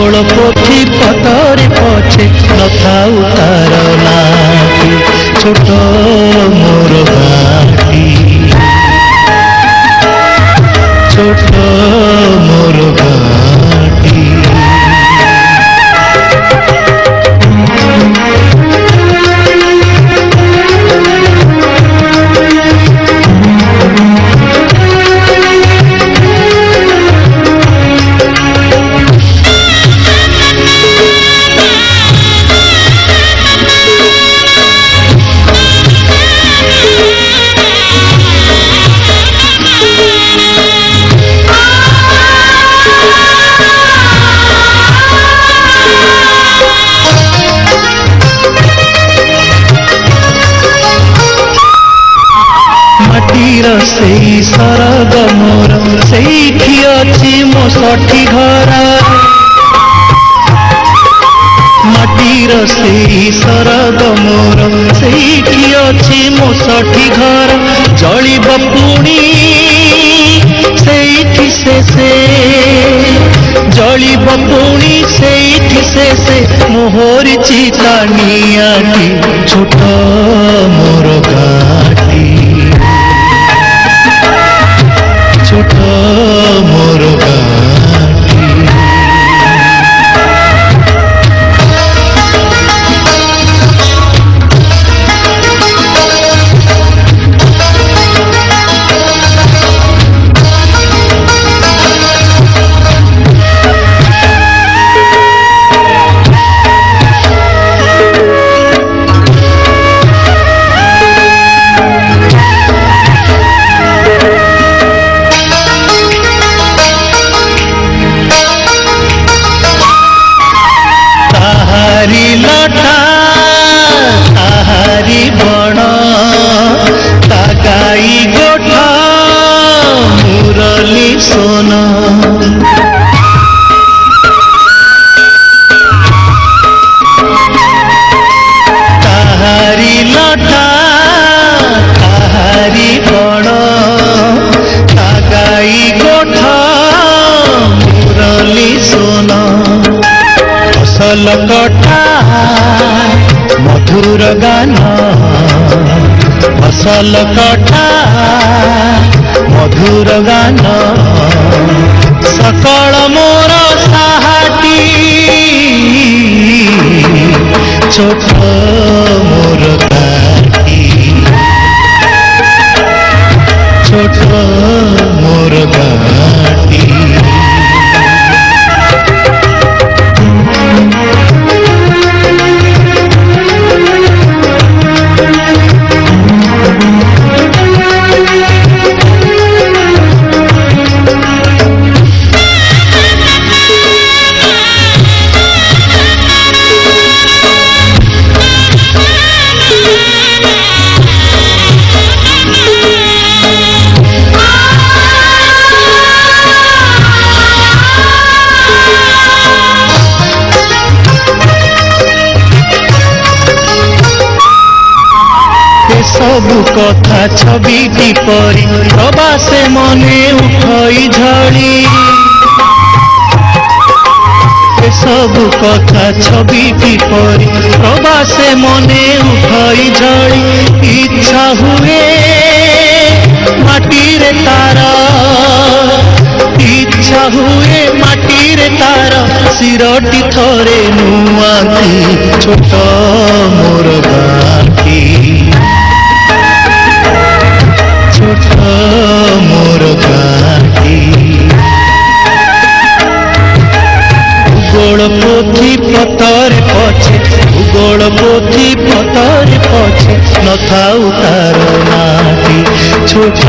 भूगोल पोथी पतरे पछे नथाऊ तार नाटी छोट मोर घाटी छोट मोर घाटी। सेई सरग मोर सेठी अछि मो सठी घर माटीर सेई सरग मोर सेठी अछि मो सठी घर जलिब पुणी सेठी से जलिब पुणी सेठी से मोहर चिता नियाटी छोट मोर घाटी छोट मोर घाटी। फसल कटा मधुर गान फसल कटा मधुर गान सकल मोर साहाटी छोट मोर घाटी छोट मोर घाटी। सबु कथा छवि परी प्रवासे मने उठई झड़ी सबु कथा छवि परी प्रवासे मने उठई झड़ी इच्छा हुए माटी रे तार इच्छा हुए माटी रे तार सिरटी थरे नुआती छोट मोर घाटी छोट मोर घाटी। भूगोल पोथी पतरे पछे भूगोल पोथी पतरे पछे नथाऊ तार नाटी छोट